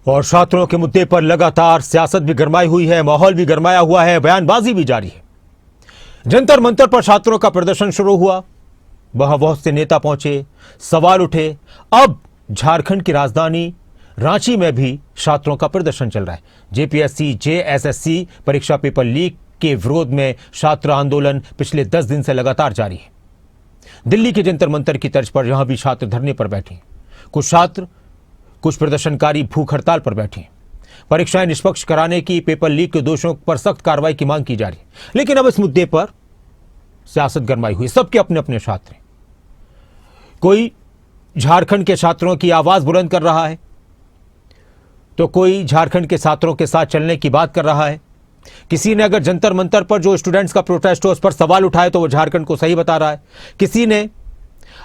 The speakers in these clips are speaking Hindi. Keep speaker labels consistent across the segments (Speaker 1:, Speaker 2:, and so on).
Speaker 1: और छात्रों के मुद्दे पर लगातार सियासत भी गरमाई हुई है, माहौल भी गरमाया हुआ है, बयानबाजी भी जारी है। जंतर मंतर पर छात्रों का प्रदर्शन शुरू हुआ, वहां बहुत से नेता पहुंचे, सवाल उठे। अब झारखंड की राजधानी रांची में भी छात्रों का प्रदर्शन चल रहा है। जेपीएससी जेएसएससी परीक्षा पेपर लीक के विरोध में छात्र आंदोलन पिछले 10 दिन से लगातार जारी है। दिल्ली के जंतर मंतर की तर्ज पर यहां भी छात्र धरने पर बैठे। कुछ प्रदर्शनकारी भूख हड़ताल पर बैठे। परीक्षाएं निष्पक्ष कराने की, पेपर लीक के दोषियों पर सख्त कार्रवाई की मांग की जा रही है। लेकिन अब इस मुद्दे पर सियासत गरमाई हुई। सबके अपने अपने छात्र हैं। कोई झारखंड के छात्रों की आवाज बुलंद कर रहा है, तो कोई झारखंड के छात्रों के साथ चलने की बात कर रहा है। किसी ने अगर जंतर मंतर पर जो स्टूडेंट्स का प्रोटेस्ट हो उस पर सवाल उठाए तो वो झारखंड को सही बता रहा है। किसी ने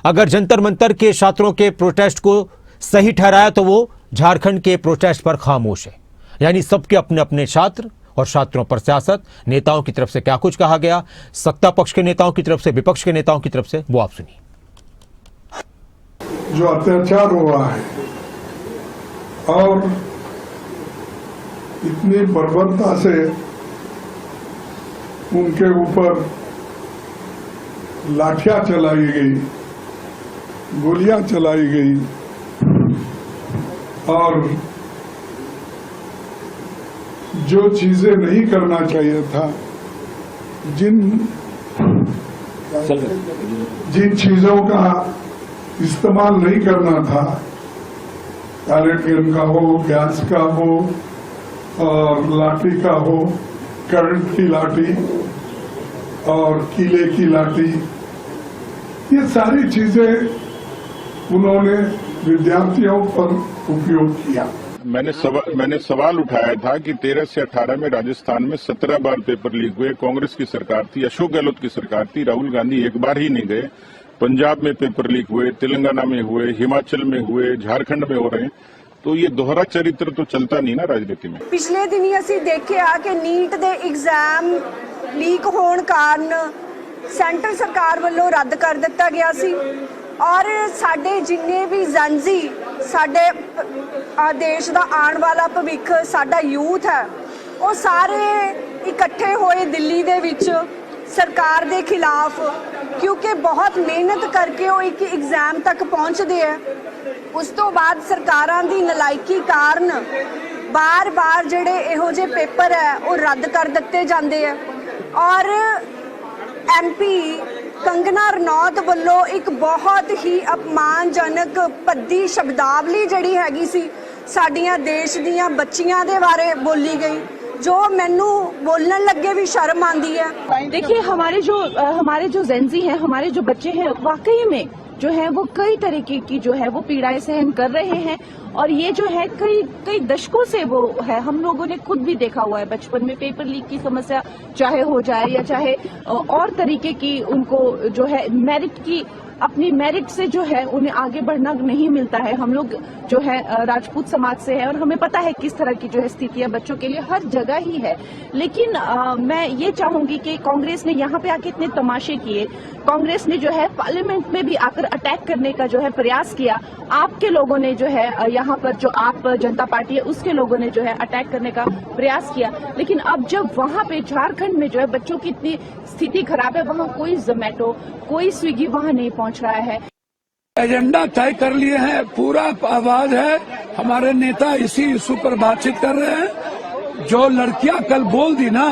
Speaker 1: अगर जंतर मंतर के छात्रों के प्रोटेस्ट को सही ठहराया तो वो झारखंड के प्रोटेस्ट पर खामोश है। यानी सबके अपने अपने छात्र और छात्रों पर सियासत। नेताओं की तरफ से क्या कुछ कहा गया, सत्ता पक्ष के नेताओं की तरफ से, विपक्ष के नेताओं की तरफ से, वो आप सुनिए।
Speaker 2: जो अत्याचार हुआ है और इतनी बर्बरता से उनके ऊपर लाठियां चलाई गई, गोलियां चलाई गई और जो चीजें नहीं करना चाहिए था, जिन चीजों का इस्तेमाल नहीं करना था, पैलेट गन का हो, गैस का हो और लाठी का हो, करंट की लाठी और कीले की लाठी, ये सारी चीजें उन्होंने विद्यार्थियों पर उपयोग किया।
Speaker 3: मैंने सवाल उठाया था कि 13 से 18 में राजस्थान में 17 बार पेपर लीक हुए। कांग्रेस की सरकार थी, अशोक गहलोत की सरकार थी, राहुल गांधी एक बार ही नहीं गए। पंजाब में पेपर लीक हुए, तेलंगाना में हुए, हिमाचल में हुए, झारखंड में हो रहे हैं। तो ये दोहरा चरित्र तो चलता नहीं ना राजनीति में।
Speaker 4: पिछले दिनी असीं देखिआ कि नीट दे एग्जाम लीक होने कारण सेंटर सरकार वालों रद्द कर दिता गया सी और साडे जिन्ने भी जंजी साडे देश का आने वाला भविख साडा यूथ है वो सारे इकट्ठे होए दिल्ली दे विच सरकार के खिलाफ, क्योंकि बहुत मेहनत करके वो एक एग्जाम तक पहुँचते हैं। उस तो बाद सरकारां दी नलायकी कारण बार बार जिहड़े इहो जे पेपर है वो रद्द कर दिते जाते हैं और MP कंगना रनौत वालों एक बहुत ही अपमानजनक भद्दी शब्दावली जिहड़ी हैगी सी साडियां देश दीयां बच्चियां दे बारे बोली गई, जो मैनू बोलने लगे भी शर्म आती है।
Speaker 5: देखिए हमारे जो जेंजी हैं, हमारे जो बच्चे हैं, वाकई में जो है वो कई तरीके की जो है वो पीड़ाएं सहन कर रहे हैं और ये जो है कई दशकों से वो है। हम लोगों ने खुद भी देखा हुआ है बचपन में पेपर लीक की समस्या चाहे हो जाए या चाहे और तरीके की उनको जो है अपनी मेरिट से जो है उन्हें आगे बढ़ना नहीं मिलता है। हम लोग जो है राजपूत समाज से है और हमें पता है किस तरह की जो है स्थितियां बच्चों के लिए हर जगह ही है। लेकिन मैं ये चाहूंगी कि कांग्रेस ने यहाँ पे आके इतने तमाशे किए, कांग्रेस ने जो है पार्लियामेंट में भी आकर अटैक करने का जो है प्रयास किया। आपके लोगों ने जो है यहाँ पर जो आप जनता पार्टी है उसके लोगों ने जो है अटैक करने का प्रयास किया। लेकिन अब जब वहाँ पे झारखंड में जो है बच्चों की इतनी स्थिति खराब है, वहाँ कोई जोमेटो कोई स्विगी वहाँ नहीं पहुँच रहा है।
Speaker 6: एजेंडा तय कर लिए हैं, पूरा आवाज है, हमारे नेता इसी इशू पर बातचीत कर रहे हैं। जो लड़कियां कल बोल दी ना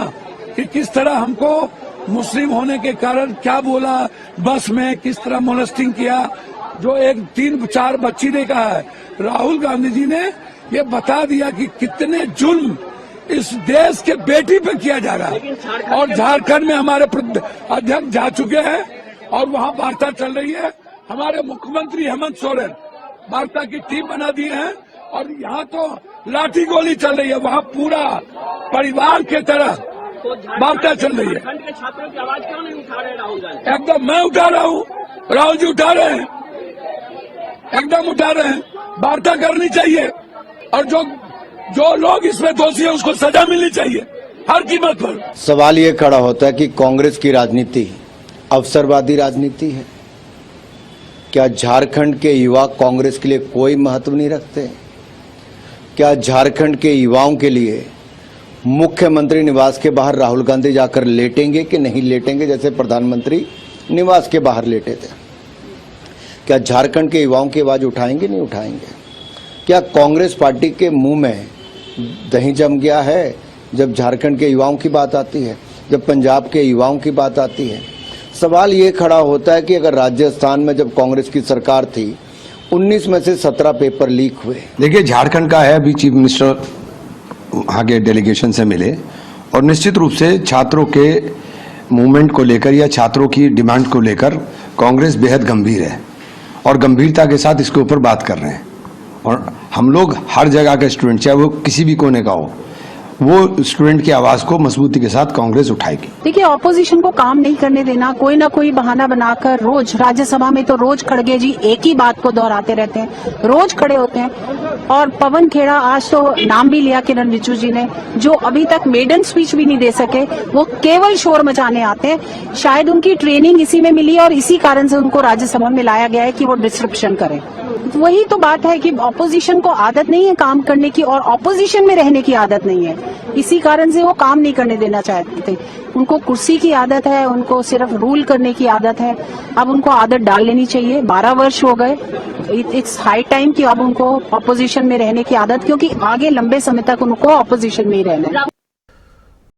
Speaker 6: कि किस तरह हमको मुस्लिम होने के कारण क्या बोला, बस में किस तरह मोलेस्टिंग किया, जो एक 3-4 बच्ची ने कहा है, राहुल गांधी जी ने ये बता दिया कि कितने जुल्म इस देश के बेटी पे किया जा रहा है। और झारखंड में हमारे अध्यक्ष जा चुके हैं और वहाँ वार्ता चल रही है। हमारे मुख्यमंत्री हेमंत सोरेन वार्ता की टीम बना दी है और यहाँ तो लाठी गोली चल रही है, वहाँ पूरा परिवार के तरह वार्ता चल रही है।
Speaker 7: के छात्रों की आवाज क्यों नहीं उठा रहे राहुल गांधी?
Speaker 6: एकदम मैं उठा रहा हूँ, राहुल जी उठा रहे हैं, एकदम उठा रहे हैं। वार्ता करनी चाहिए और जो लोग इसमें दोषी है उसको सजा मिलनी चाहिए हर कीमत पर।
Speaker 8: सवाल ये खड़ा होता है कि कांग्रेस की राजनीति अवसरवादी राजनीति है। क्या झारखंड के युवा कांग्रेस के लिए कोई महत्व नहीं रखते? क्या झारखंड के युवाओं के लिए मुख्यमंत्री निवास के बाहर राहुल गांधी जाकर लेटेंगे कि नहीं लेटेंगे, जैसे प्रधानमंत्री निवास के बाहर लेटे थे? क्या झारखंड के युवाओं की आवाज उठाएंगे नहीं उठाएंगे? क्या कांग्रेस पार्टी के मुंह में दही जम गया है जब झारखंड के युवाओं की बात आती है, जब पंजाब के युवाओं की बात आती है? सवाल ये खड़ा होता है कि अगर राजस्थान में जब कांग्रेस की सरकार थी 19 में से 17 पेपर लीक हुए।
Speaker 9: देखिए, झारखंड का है, अभी चीफ मिनिस्टर वहाँ के डेलीगेशन से मिले और निश्चित रूप से छात्रों के मूवमेंट को लेकर या छात्रों की डिमांड को लेकर कांग्रेस बेहद गंभीर है और गंभीरता के साथ इसके ऊपर बात कर रहे हैं। और हम लोग हर जगह का स्टूडेंट, चाहे वो किसी भी कोने का हो, वो स्टूडेंट की आवाज को मजबूती के साथ कांग्रेस उठाएगी।
Speaker 5: देखिए, ऑपोजिशन को काम नहीं करने देना, कोई ना कोई बहाना बनाकर रोज राज्यसभा में तो रोज खड़गे जी एक ही बात को दोहराते रहते हैं, रोज खड़े होते हैं। और पवन खेड़ा, आज तो नाम भी लिया किरण रिजिजू जी ने, जो अभी तक मेडन स्पीच भी नहीं दे सके, वो केवल शोर मचाने आते हैं। शायद उनकी ट्रेनिंग इसी में मिली और इसी कारण से उनको राज्यसभा में लाया गया है कि वो डिस्ट्रप्शन करें। वही तो बात है कि ऑपोजिशन को आदत नहीं है काम करने की और ऑपोजिशन में रहने की आदत नहीं है, इसी कारण से वो काम नहीं करने देना चाहते। उनको कुर्सी की आदत है, उनको सिर्फ रूल करने की आदत है। अब उनको आदत डाल लेनी चाहिए। 12 वर्ष हो गए, इट्स हाई टाइम कि अब उनको ऑपोजिशन में रहने की आदत, क्योंकि आगे लंबे समय तक उनको ऑपोजिशन में ही रहना है।